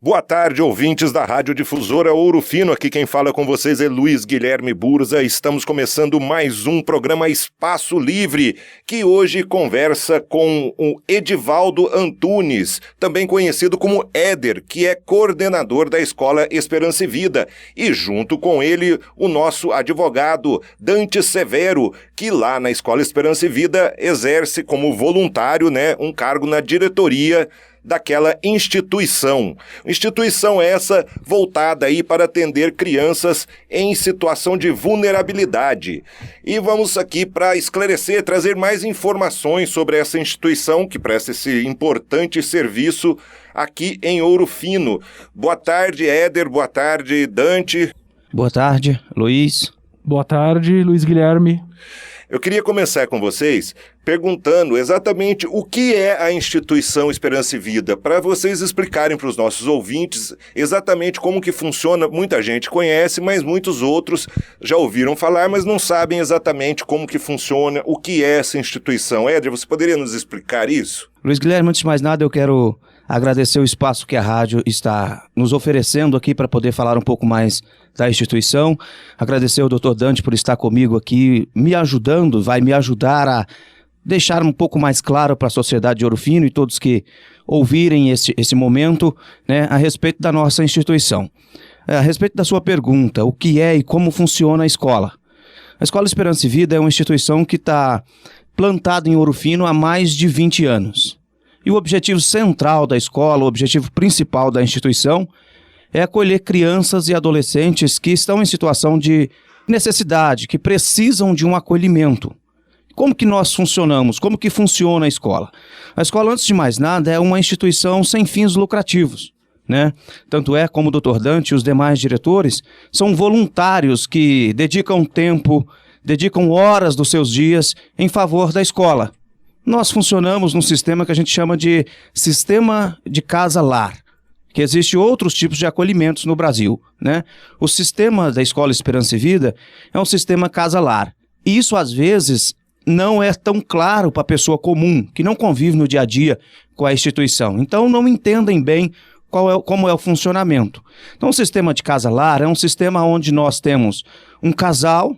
Boa tarde, ouvintes da Rádio Difusora Ouro Fino. Aqui quem fala com vocês é Luiz Guilherme Burza. Estamos começando mais um programa Espaço Livre, que hoje conversa com o Edivaldo Antunes, também conhecido como Éder, que é coordenador da Escola Esperança e Vida. E junto com ele, o nosso advogado Dante Severo, que lá na Escola Esperança e Vida exerce como voluntário, um cargo na diretoria daquela instituição. Instituição essa voltada aí para atender crianças em situação de vulnerabilidade. E vamos aqui para esclarecer, trazer mais informações sobre essa instituição que presta esse importante serviço aqui em Ouro Fino. Boa tarde, Éder. Boa tarde, Dante. Boa tarde, Luiz. Boa tarde, Luiz Guilherme. Eu queria começar com vocês perguntando exatamente o que é a instituição Esperança e Vida, para vocês explicarem para os nossos ouvintes exatamente como que funciona. Muita gente conhece, mas muitos outros já ouviram falar, mas não sabem exatamente como que funciona, o que é essa instituição. Éder, você poderia nos explicar isso? Luiz Guilherme, antes de mais nada, eu quero agradecer o espaço que a rádio está nos oferecendo aqui para poder falar um pouco mais da instituição. Agradecer ao Dr. Dante por estar comigo aqui, me ajudando, vai me ajudar a deixar um pouco mais claro para a sociedade de Ouro Fino e todos que ouvirem esse momento, a respeito da nossa instituição. A respeito da sua pergunta, o que é e como funciona a escola? A Escola Esperança e Vida é uma instituição que está plantada em Ouro Fino há mais de 20 anos. E o objetivo central da escola, o objetivo principal da instituição, é acolher crianças e adolescentes que estão em situação de necessidade, que precisam de um acolhimento. Como que nós funcionamos? Como que funciona a escola? A escola, antes de mais nada, é uma instituição sem fins lucrativos, Tanto é como o Dr. Dante e os demais diretores são voluntários que dedicam tempo, dedicam horas dos seus dias em favor da escola. Nós funcionamos num sistema que a gente chama de sistema de casa-lar, que existe outros tipos de acolhimentos no Brasil, O sistema da Escola Esperança e Vida é um sistema casa-lar. E isso, às vezes, não é tão claro para a pessoa comum, que não convive no dia a dia com a instituição. Então, não entendem bem como é o funcionamento. Então, o sistema de casa-lar é um sistema onde nós temos um casal,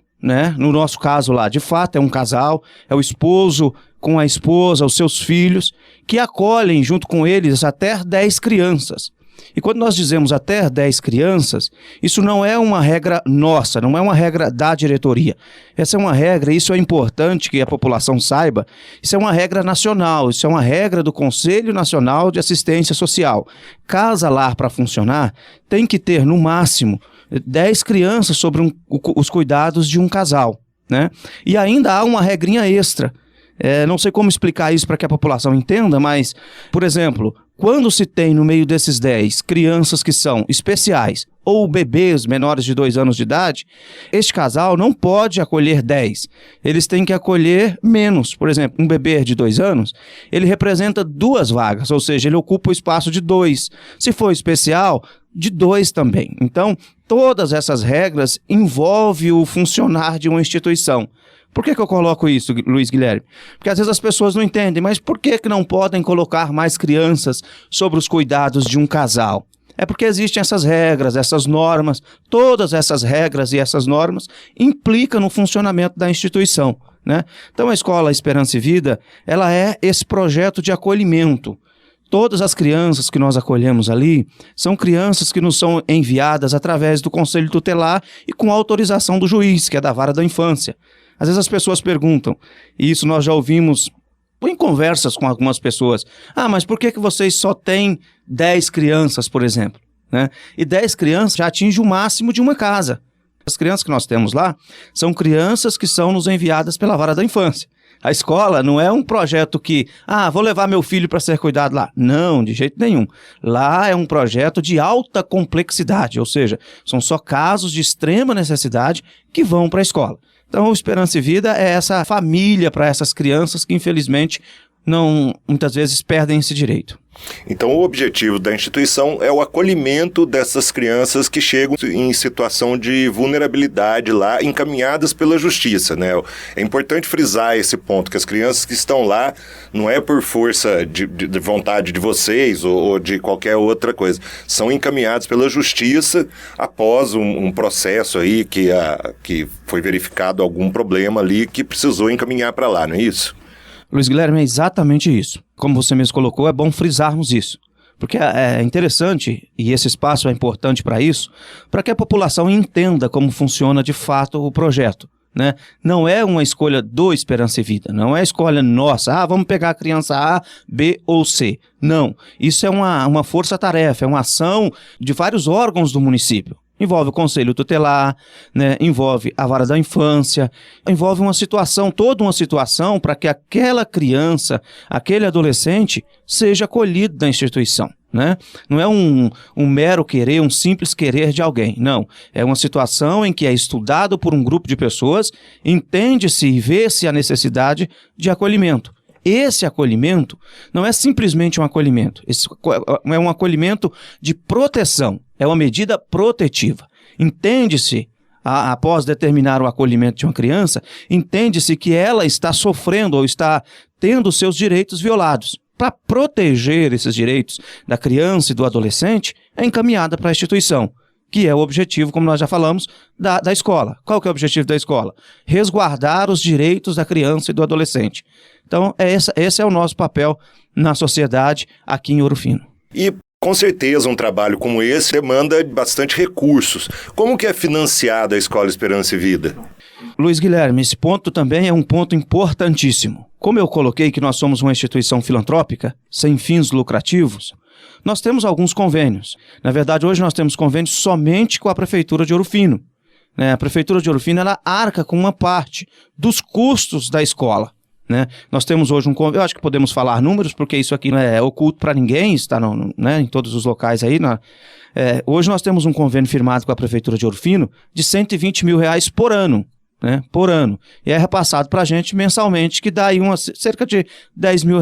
No nosso caso lá, de fato, é um casal, é o esposo com a esposa, os seus filhos, que acolhem junto com eles até 10 crianças. E quando nós dizemos até 10 crianças, isso não é uma regra nossa, não é uma regra da diretoria. Essa é uma regra, isso é importante que a população saiba, isso é uma regra nacional, isso é uma regra do Conselho Nacional de Assistência Social. Casa-lar, para funcionar, tem que ter, no máximo, 10 crianças sobre os cuidados de um casal, E ainda há uma regrinha extra. Não sei como explicar isso para que a população entenda, mas, por exemplo, quando se tem no meio desses 10 crianças que são especiais ou bebês menores de 2 anos de idade, este casal não pode acolher 10. Eles têm que acolher menos. Por exemplo, um bebê de 2 anos, ele representa 2 vagas, ou seja, ele ocupa o espaço de 2. Se for especial, de 2 também. Então, todas essas regras envolvem o funcionar de uma instituição. Por que eu coloco isso, Luiz Guilherme? Porque às vezes as pessoas não entendem, mas por que não podem colocar mais crianças sobre os cuidados de um casal? É porque existem essas regras, essas normas, todas essas regras e essas normas implicam no funcionamento da instituição, Então a Escola Esperança e Vida, ela é esse projeto de acolhimento. Todas as crianças que nós acolhemos ali são crianças que nos são enviadas através do Conselho Tutelar e com autorização do juiz, que é da Vara da Infância. Às vezes as pessoas perguntam, e isso nós já ouvimos em conversas com algumas pessoas, mas por que vocês só têm 10 crianças, por exemplo? E 10 crianças já atinge o máximo de uma casa. As crianças que nós temos lá são crianças que são nos enviadas pela Vara da Infância. A escola não é um projeto que, vou levar meu filho para ser cuidado lá. Não, de jeito nenhum. Lá é um projeto de alta complexidade, ou seja, são só casos de extrema necessidade que vão para a escola. Então, o Esperança e Vida é essa família para essas crianças que, infelizmente, muitas vezes perdem esse direito. Então, o objetivo da instituição é o acolhimento dessas crianças que chegam em situação de vulnerabilidade lá, encaminhadas pela justiça, né? É importante frisar esse ponto, que as crianças que estão lá não é por força de vontade de vocês ou de qualquer outra coisa, são encaminhadas pela justiça após um processo aí que foi verificado algum problema ali que precisou encaminhar para lá, não é isso? Luiz Guilherme, é exatamente isso. Como você mesmo colocou, é bom frisarmos isso. Porque é interessante, e esse espaço é importante para isso, para que a população entenda como funciona de fato o projeto, né? Não é uma escolha do Esperança e Vida, não é escolha nossa, vamos pegar a criança A, B ou C. Não, isso é uma força-tarefa, é uma ação de vários órgãos do município. Envolve o Conselho Tutelar, né? Envolve a Vara da Infância, envolve toda uma situação para que aquela criança, aquele adolescente seja acolhido da instituição, né? Não é um mero querer, um simples querer de alguém, não. É uma situação em que é estudado por um grupo de pessoas, entende-se e vê-se a necessidade de acolhimento. Esse acolhimento não é simplesmente um acolhimento, é um acolhimento de proteção, é uma medida protetiva. Entende-se, após determinar o acolhimento de uma criança, entende-se que ela está sofrendo ou está tendo seus direitos violados. Para proteger esses direitos da criança e do adolescente, é encaminhada para a instituição, que é o objetivo, como nós já falamos, da escola. Qual que é o objetivo da escola? Resguardar os direitos da criança e do adolescente. Então, esse é o nosso papel na sociedade aqui em Ouro Fino. E, com certeza, um trabalho como esse demanda bastante recursos. Como que é financiada a Escola Esperança e Vida? Luiz Guilherme, esse ponto também é um ponto importantíssimo. Como eu coloquei que nós somos uma instituição filantrópica, sem fins lucrativos, nós temos alguns convênios. Na verdade, hoje nós temos convênios somente com a Prefeitura de Ouro Fino. A Prefeitura de Ouro Fino, ela arca com uma parte dos custos da escola. Nós temos hoje eu acho que podemos falar números, porque isso aqui não é oculto para ninguém, está em todos os locais aí. Hoje nós temos um convênio firmado com a Prefeitura de Ouro Fino de R$120 mil por ano. Por ano. E é repassado para a gente mensalmente, que dá aí cerca de R$10 mil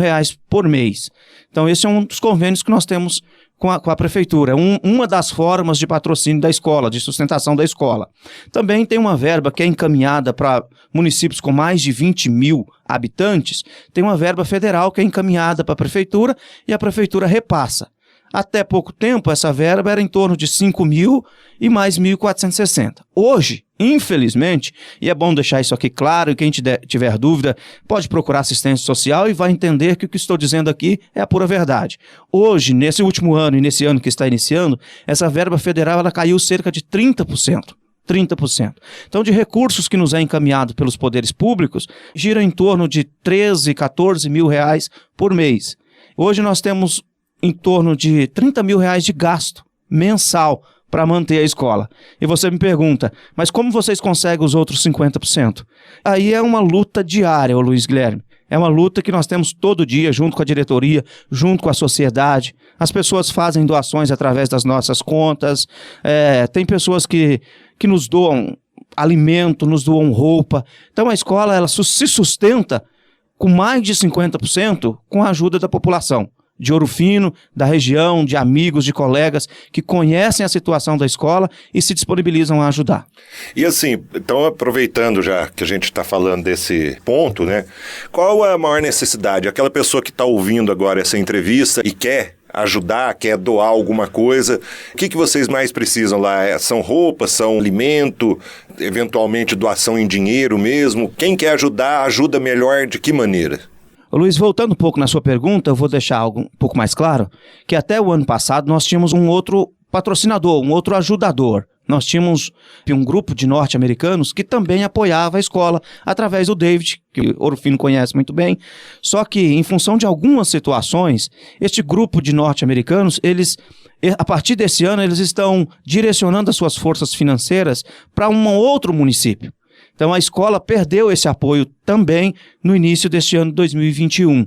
por mês. Então esse é um dos convênios que nós temos com a Prefeitura, uma das formas de patrocínio da escola, de sustentação da escola. Também tem uma verba que é encaminhada para municípios com mais de 20 mil habitantes, tem uma verba federal que é encaminhada para a Prefeitura e a Prefeitura repassa. Até pouco tempo, essa verba era em torno de 5 mil e mais 1.460. Hoje, infelizmente, e é bom deixar isso aqui claro, e quem tiver dúvida pode procurar assistência social e vai entender que o que estou dizendo aqui é a pura verdade. Hoje, nesse último ano e nesse ano que está iniciando, essa verba federal ela caiu cerca de 30%. 30%. Então, de recursos que nos é encaminhado pelos poderes públicos, gira em torno de 13, 14 mil reais por mês. Hoje nós temos em torno de R$30 mil de gasto mensal para manter a escola. E você me pergunta, mas como vocês conseguem os outros 50%? Aí é uma luta diária, Luiz Guilherme. É uma luta que nós temos todo dia, junto com a diretoria, junto com a sociedade. As pessoas fazem doações através das nossas contas. Tem pessoas que nos doam alimento, nos doam roupa. Então a escola ela se sustenta com mais de 50% com a ajuda da população de Ouro Fino, da região, de amigos, de colegas que conhecem a situação da escola e se disponibilizam a ajudar. E assim, então aproveitando já que a gente está falando desse ponto, né? Qual a maior necessidade? Aquela pessoa que está ouvindo agora essa entrevista e quer ajudar, quer doar alguma coisa, o que vocês mais precisam lá? São roupas, são alimento, eventualmente doação em dinheiro mesmo? Quem quer ajudar, ajuda melhor de que maneira? Luiz, voltando um pouco na sua pergunta, eu vou deixar algo um pouco mais claro, que até o ano passado nós tínhamos um outro patrocinador, um outro ajudador. Nós tínhamos um grupo de norte-americanos que também apoiava a escola através do David, que Ouro Fino conhece muito bem. Só que, em função de algumas situações, este grupo de norte-americanos, a partir desse ano, eles estão direcionando as suas forças financeiras para um outro município. Então a escola perdeu esse apoio também no início deste ano de 2021.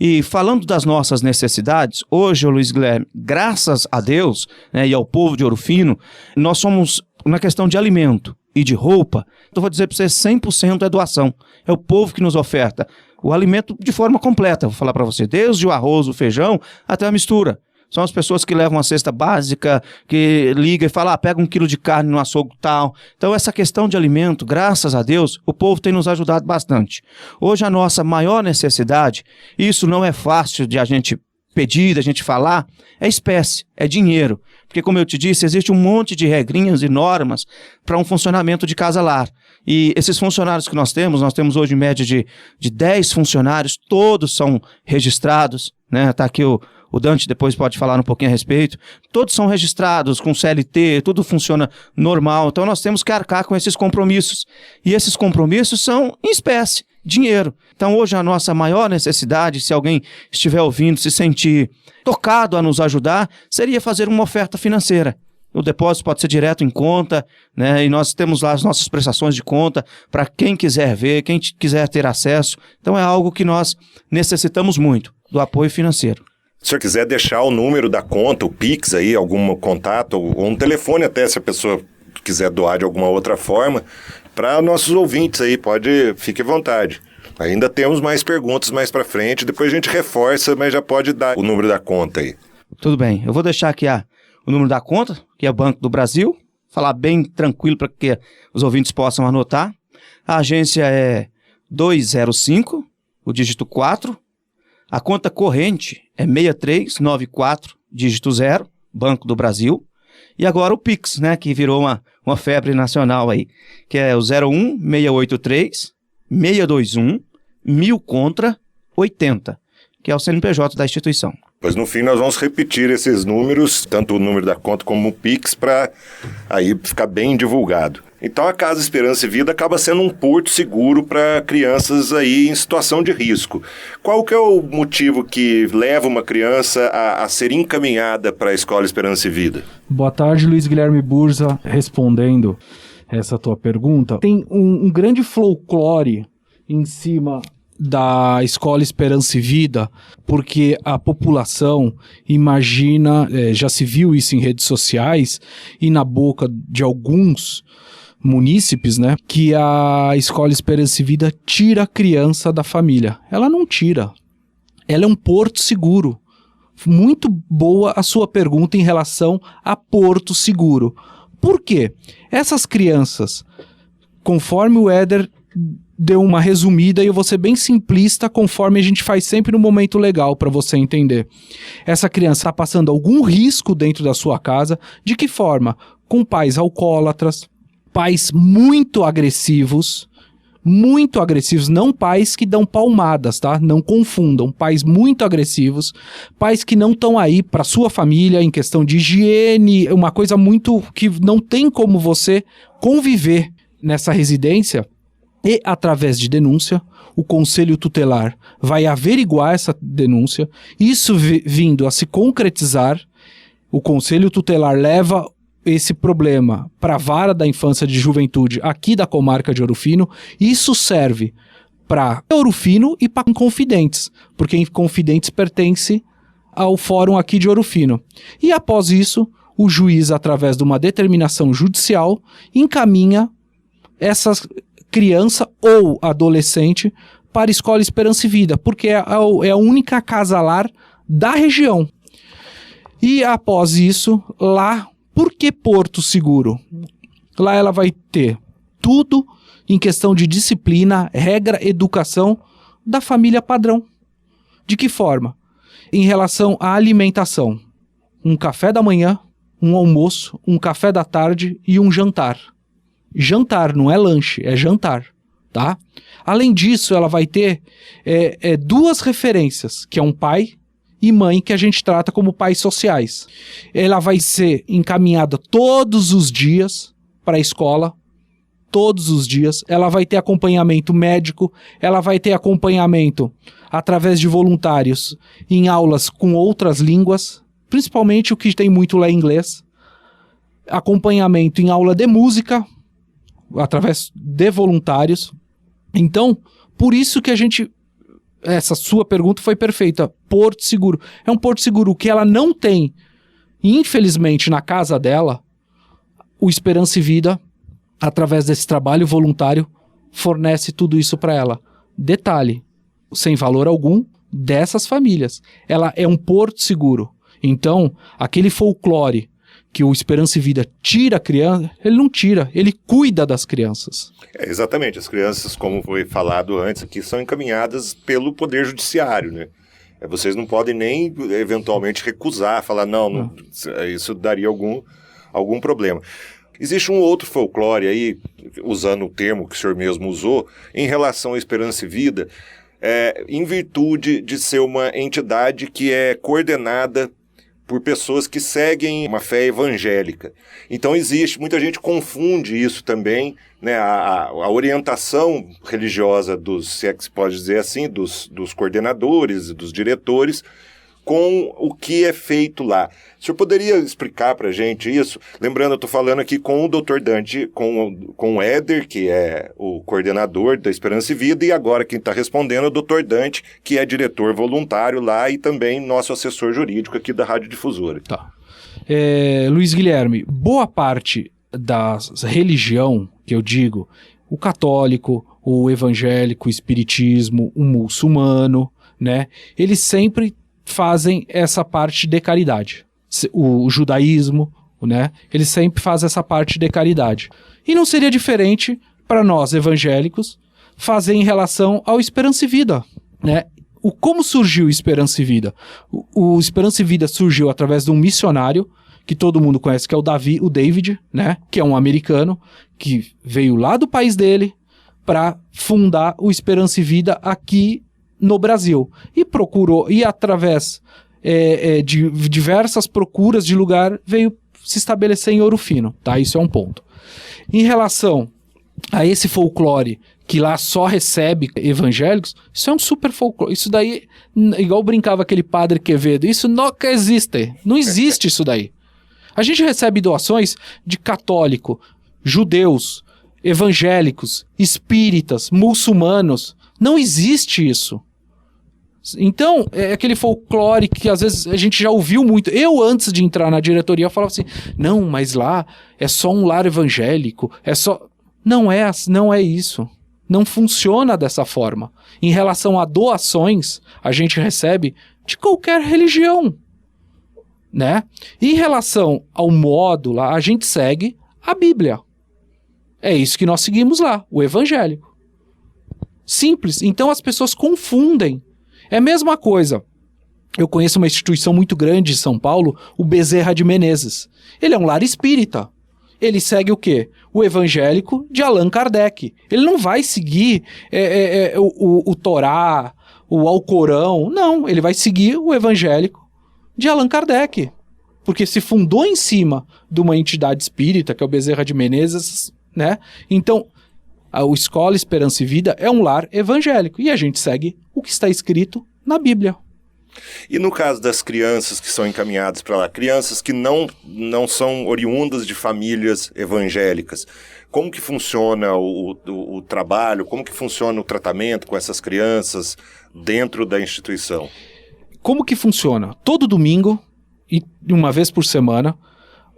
E falando das nossas necessidades, hoje, Luiz Guilherme, graças a Deus, e ao povo de Ouro Fino, nós somos na questão de alimento e de roupa, eu vou dizer para você, 100% é doação. É o povo que nos oferta o alimento de forma completa. Vou falar para você, desde o arroz, o feijão, até a mistura. São as pessoas que levam a cesta básica, que liga e fala, pega 1 quilo de carne no açougue tal. Então essa questão de alimento, graças a Deus, o povo tem nos ajudado bastante. Hoje a nossa maior necessidade, isso não é fácil de a gente pedir, da gente falar, é espécie, é dinheiro. Porque, como eu te disse, existe um monte de regrinhas e normas para um funcionamento de casa-lar. E esses funcionários que nós temos hoje em média de 10 funcionários, todos são registrados, né? Tá aqui o Dante depois pode falar um pouquinho a respeito. Todos são registrados com CLT, tudo funciona normal. Então nós temos que arcar com esses compromissos. E esses compromissos são em espécie, dinheiro. Então hoje a nossa maior necessidade, se alguém estiver ouvindo, se sentir tocado a nos ajudar, seria fazer uma oferta financeira. O depósito pode ser direto em conta, né? E nós temos lá as nossas prestações de conta para quem quiser ver, quem quiser ter acesso. Então é algo que nós necessitamos muito, do apoio financeiro. Se o senhor quiser deixar o número da conta, o Pix aí, algum contato, ou um telefone até, se a pessoa quiser doar de alguma outra forma, para nossos ouvintes aí, fique à vontade. Ainda temos mais perguntas mais para frente, depois a gente reforça, mas já pode dar o número da conta aí. Tudo bem, eu vou deixar aqui o número da conta, que é o Banco do Brasil, falar bem tranquilo para que os ouvintes possam anotar. A agência é 205, o dígito 4, a conta corrente é 6394, dígito 0, Banco do Brasil. E agora o Pix, né, que virou uma febre nacional aí, que é o 01 683 621 1000 contra 80, que é o CNPJ da instituição. Pois no fim nós vamos repetir esses números, tanto o número da conta como o Pix, para aí ficar bem divulgado. Então a Casa Esperança e Vida acaba sendo um porto seguro para crianças aí em situação de risco. Qual que é o motivo que leva uma criança a ser encaminhada para a Escola Esperança e Vida? Boa tarde, Luiz Guilherme Burza, respondendo essa tua pergunta. Tem um grande folclore em cima da Escola Esperança e Vida, porque a população imagina, já se viu isso em redes sociais e na boca de alguns munícipes, né, que a Escola Esperança e Vida tira a criança da família. Ela não tira. Ela é um porto seguro. Muito boa a sua pergunta em relação a porto seguro. Por quê? Essas crianças, conforme o Éder deu uma resumida, e eu vou ser bem simplista, conforme a gente faz sempre no momento legal para você entender. Essa criança está passando algum risco dentro da sua casa. De que forma? Com pais alcoólatras, pais muito agressivos, não pais que dão palmadas, tá? Não confundam, pais muito agressivos, pais que não estão aí para sua família em questão de higiene, uma coisa muito que não tem como você conviver nessa residência. E através de denúncia, o Conselho Tutelar vai averiguar essa denúncia, isso vindo a se concretizar, o Conselho Tutelar leva esse problema para a Vara da Infância e Juventude aqui da comarca de Ouro Fino. Isso serve para Ouro Fino e para Inconfidentes, porque Inconfidentes pertence ao fórum aqui de Ouro Fino. E após isso, o juiz, através de uma determinação judicial, encaminha essa criança ou adolescente para a Escola Esperança e Vida, porque é a única casa-lar da região. E após isso, lá, por que Porto Seguro? Lá ela vai ter tudo em questão de disciplina, regra, educação da família padrão. De que forma? Em relação à alimentação. Um café da manhã, um almoço, um café da tarde e um jantar. Jantar, não é lanche, é jantar, tá? Além disso, ela vai ter duas referências, que é um pai e mãe, que a gente trata como pais sociais. Ela vai ser encaminhada todos os dias para a escola, todos os dias. Ela vai ter acompanhamento médico, ela vai ter acompanhamento através de voluntários em aulas com outras línguas, principalmente o que tem muito lá em inglês. Acompanhamento em aula de música, através de voluntários. Então, por isso que essa sua pergunta foi perfeita. Porto Seguro. É um porto seguro que ela não tem, infelizmente, na casa dela, o Esperança e Vida através desse trabalho voluntário, fornece tudo isso para ela. Detalhe, sem valor algum dessas famílias. Ela é um porto seguro. Então, aquele folclore que o Esperança e Vida tira a criança, ele não tira, ele cuida das crianças. Exatamente, as crianças, como foi falado antes aqui, são encaminhadas pelo Poder Judiciário, né? Vocês não podem nem, eventualmente, recusar, falar, não, isso daria algum problema. Existe um outro folclore aí, usando o termo que o senhor mesmo usou, em relação à Esperança e Vida, em virtude de ser uma entidade que é coordenada por pessoas que seguem uma fé evangélica. Então muita gente confunde isso também, né, a orientação religiosa se é que se pode dizer assim, dos coordenadores, dos diretores, com o que é feito lá. O senhor poderia explicar para a gente isso? Lembrando, eu estou falando aqui com o Dr. Dante, com o Éder, que é o coordenador da Esperança e Vida, e agora quem está respondendo é o Dr. Dante, que é diretor voluntário lá e também nosso assessor jurídico aqui da Rádio Difusora. Tá. Luiz Guilherme, boa parte da religião, que eu digo, o católico, o evangélico, o espiritismo, o muçulmano, né, eles sempre fazem essa parte de caridade. O judaísmo, né? Eles sempre fazem essa parte de caridade. E não seria diferente para nós evangélicos fazer em relação ao Esperança e Vida, né? Como surgiu o Esperança e Vida? O Esperança e Vida surgiu através de um missionário que todo mundo conhece, que é o David, né? Que é um americano que veio lá do país dele para fundar o Esperança e Vida aqui no Brasil, e procurou, e através de diversas procuras de lugar, veio se estabelecer em Ouro Fino, tá? Isso é um ponto. Em relação a esse folclore, que lá só recebe evangélicos, isso é um super folclore, isso daí, igual brincava aquele padre Quevedo, isso nunca existe, não existe isso daí. A gente recebe doações de católico, judeus, evangélicos, espíritas, muçulmanos, não existe isso. Então, é aquele folclore que às vezes a gente já ouviu muito. Eu, antes de entrar na diretoria, eu falava assim, não, mas lá é só um lar evangélico, é só... Não é isso. Não funciona dessa forma. Em relação a doações, a gente recebe de qualquer religião, né? E em relação ao modo lá, a gente segue a Bíblia. É isso que nós seguimos lá, o evangélico. Simples. Então as pessoas confundem. É a mesma coisa. Eu conheço uma instituição muito grande de São Paulo, o Bezerra de Menezes. Ele é um lar espírita. Ele segue o quê? O evangélico de Allan Kardec. Ele não vai seguir o Torá, o Alcorão. Não, ele vai seguir o evangélico de Allan Kardec. Porque se fundou em cima de uma entidade espírita, que é o Bezerra de Menezes, né? Então, a Escola Esperança e Vida é um lar evangélico. E a gente segue o que está escrito na Bíblia. E no caso das crianças que são encaminhadas para lá, crianças que não são oriundas de famílias evangélicas, como que funciona o trabalho, como que funciona o tratamento com essas crianças dentro da instituição? Como que funciona? Todo domingo, e uma vez por semana,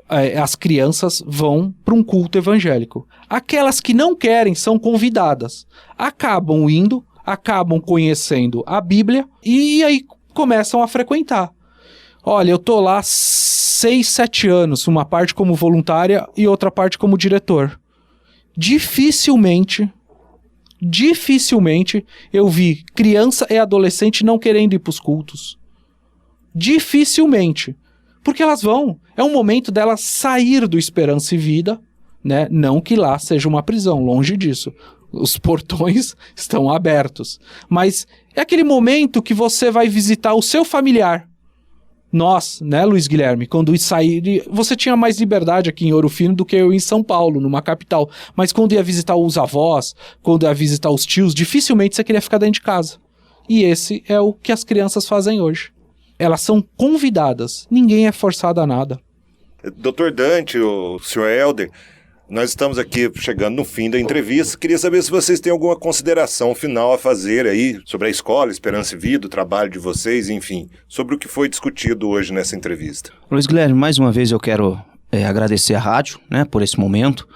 as crianças vão para um culto evangélico. Aquelas que não querem são convidadas. Acabam indo, acabam conhecendo a Bíblia e aí começam a frequentar. Olha, eu tô lá 6, 7 anos, uma parte como voluntária e outra parte como diretor. Dificilmente eu vi criança e adolescente não querendo ir para os cultos. Dificilmente. Porque elas vão. É um momento delas sair do Esperança e Vida, né? Não que lá seja uma prisão, longe disso. Os portões estão abertos. Mas é aquele momento que você vai visitar o seu familiar. Nós, né, Luiz Guilherme, quando sair... Você tinha mais liberdade aqui em Ouro Fino do que eu em São Paulo, numa capital. Mas quando ia visitar os avós, quando ia visitar os tios, dificilmente você queria ficar dentro de casa. E esse é o que as crianças fazem hoje. Elas são convidadas. Ninguém é forçado a nada. Dr. Dante, o Sr. Helder, nós estamos aqui chegando no fim da entrevista. Queria saber se vocês têm alguma consideração final a fazer aí sobre a escola, Esperança e Vida, o trabalho de vocês, enfim, sobre o que foi discutido hoje nessa entrevista. Luiz Guilherme, mais uma vez eu quero agradecer a rádio, né, por esse momento.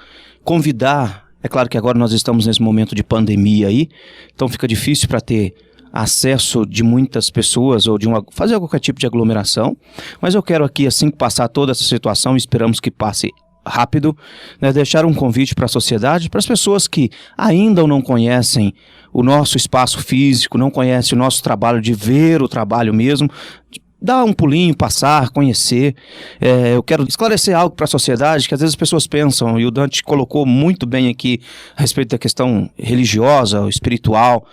convidar, é claro que agora nós estamos nesse momento de pandemia aí, então fica difícil para ter acesso de muitas pessoas ou fazer qualquer tipo de aglomeração, mas eu quero aqui, assim que passar toda essa situação, esperamos que passe rápido, né, deixar um convite para a sociedade, para as pessoas que ainda não conhecem o nosso espaço físico, não conhecem o nosso trabalho, de ver o trabalho mesmo, dar um pulinho, passar, conhecer. Eu quero esclarecer algo para a sociedade que às vezes as pessoas pensam, e o Dante colocou muito bem aqui a respeito da questão religiosa, espiritual.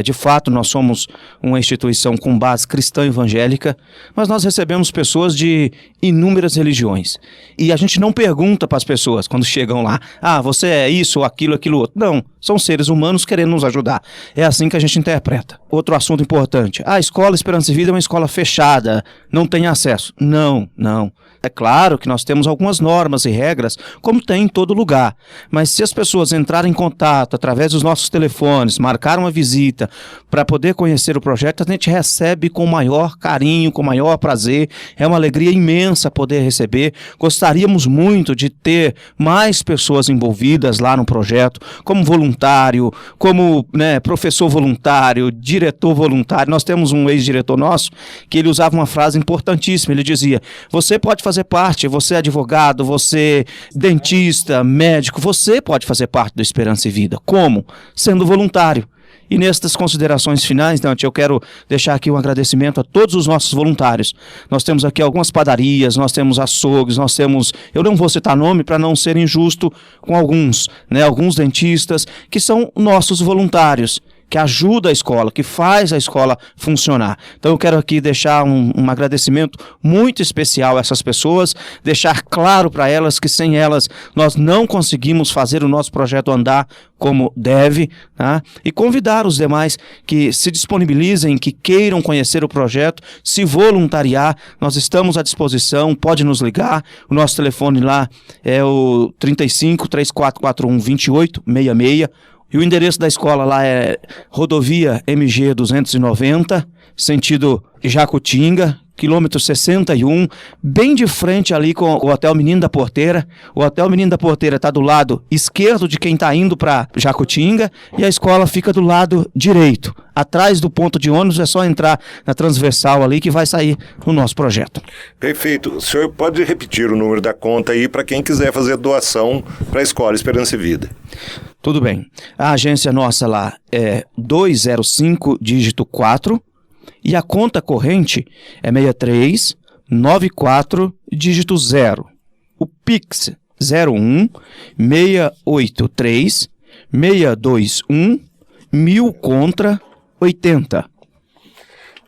De fato, nós somos uma instituição com base cristã evangélica, mas nós recebemos pessoas de inúmeras religiões. E a gente não pergunta para as pessoas quando chegam lá, você é isso, ou aquilo outro. Não, são seres humanos querendo nos ajudar. É assim que a gente interpreta. Outro assunto importante, a Escola Esperança e Vida é uma escola fechada, não tem acesso. Não. É claro que nós temos algumas normas e regras, como tem em todo lugar. Mas se as pessoas entrarem em contato através dos nossos telefones, marcar uma visita para poder conhecer o projeto, a gente recebe com maior carinho, com maior prazer. É uma alegria imensa poder receber. Gostaríamos muito de ter mais pessoas envolvidas lá no projeto, como voluntário, como professor voluntário, diretor voluntário. Nós temos um ex-diretor nosso que ele usava uma frase importantíssima. Ele dizia: você pode fazer parte, você é advogado, você é dentista, médico, você pode fazer parte do Esperança e Vida. Como? Sendo voluntário. E nestas considerações finais, Dante, eu quero deixar aqui um agradecimento a todos os nossos voluntários. Nós temos aqui algumas padarias, nós temos açougues, eu não vou citar nome para não ser injusto com alguns dentistas que são nossos voluntários, que ajuda a escola, que faz a escola funcionar. Então eu quero aqui deixar um agradecimento muito especial a essas pessoas, deixar claro para elas que sem elas nós não conseguimos fazer o nosso projeto andar como deve, tá? E convidar os demais que se disponibilizem, que queiram conhecer o projeto, se voluntariar, nós estamos à disposição, pode nos ligar, o nosso telefone lá é o 35 3441 2866, e o endereço da escola lá é Rodovia MG 290, sentido Jacutinga, quilômetro 61, bem de frente ali com o Hotel Menino da Porteira. O Hotel Menino da Porteira está do lado esquerdo de quem está indo para Jacutinga e a escola fica do lado direito. Atrás do ponto de ônibus é só entrar na transversal ali que vai sair o nosso projeto. Perfeito. O senhor pode repetir o número da conta aí para quem quiser fazer doação para a Escola Esperança e Vida. Tudo bem. A agência nossa lá é 205 dígito 4 e a conta corrente é 63 94 dígito 0. O Pix 01 683 621 1000 contra 80.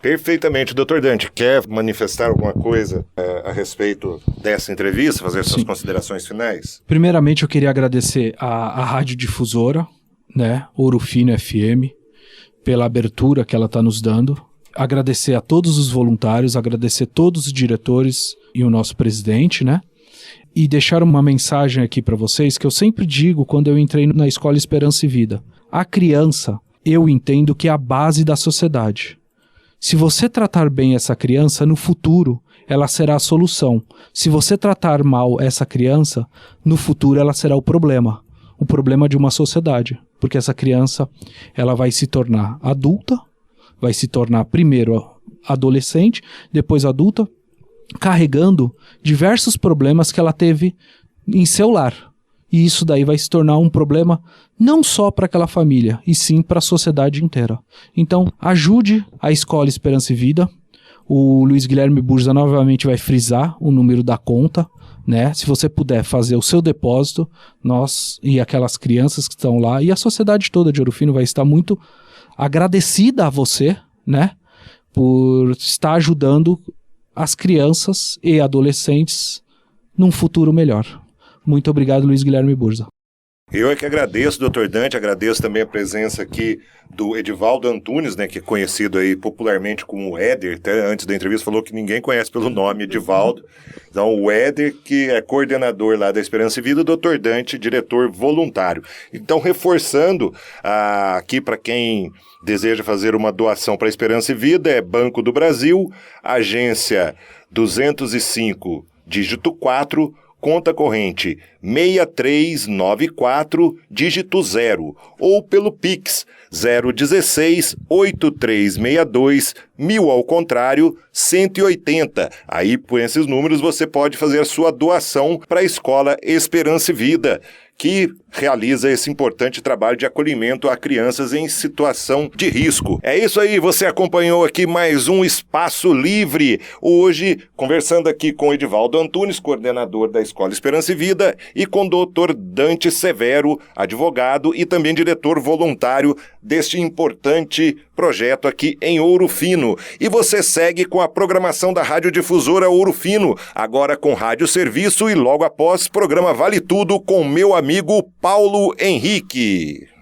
Perfeitamente. Doutor Dante, quer manifestar alguma coisa a respeito dessa entrevista, fazer suas considerações finais? Primeiramente, eu queria agradecer à Rádio Difusora, Ouro Fino FM, pela abertura que ela está nos dando. Agradecer a todos os voluntários, agradecer a todos os diretores e o nosso presidente, E deixar uma mensagem aqui para vocês que eu sempre digo quando eu entrei na Escola Esperança e Vida. A criança, eu entendo que é a base da sociedade. Se você tratar bem essa criança, no futuro ela será a solução. Se você tratar mal essa criança, no futuro ela será o problema de uma sociedade. Porque essa criança, ela vai se tornar adulta, vai se tornar primeiro adolescente, depois adulta, carregando diversos problemas que ela teve em seu lar. E isso daí vai se tornar um problema não só para aquela família, e sim para a sociedade inteira. Então, ajude a Escola Esperança e Vida. O Luiz Guilherme Burza novamente vai frisar o número da conta, Se você puder fazer o seu depósito, nós e aquelas crianças que estão lá, e a sociedade toda de Ouro Fino vai estar muito agradecida a você, por estar ajudando as crianças e adolescentes num futuro melhor. Muito obrigado, Luiz Guilherme Burza. Eu é que agradeço, doutor Dante, agradeço também a presença aqui do Edivaldo Antunes, que é conhecido aí popularmente como Éder, até antes da entrevista falou que ninguém conhece pelo nome Edivaldo. Então o Éder, que é coordenador lá da Esperança e Vida, o doutor Dante, diretor voluntário. Então reforçando aqui para quem deseja fazer uma doação para a Esperança e Vida, é Banco do Brasil, agência 205, dígito 4, conta corrente 6394, dígito 0, ou pelo Pix 016 8362 1000 ao contrário 180. Aí, por esses números, você pode fazer a sua doação para a Escola Esperança e Vida, que realiza esse importante trabalho de acolhimento a crianças em situação de risco. É isso aí, você acompanhou aqui mais um Espaço Livre, hoje conversando aqui com Edivaldo Antunes, coordenador da Escola Esperança e Vida, e com o Dr. Dante Severo, advogado e também diretor voluntário deste importante projeto aqui em Ouro Fino. E você segue com a programação da Radiodifusora Ouro Fino, agora com Rádio Serviço e logo após programa Vale Tudo com meu amigo Paulo Henrique.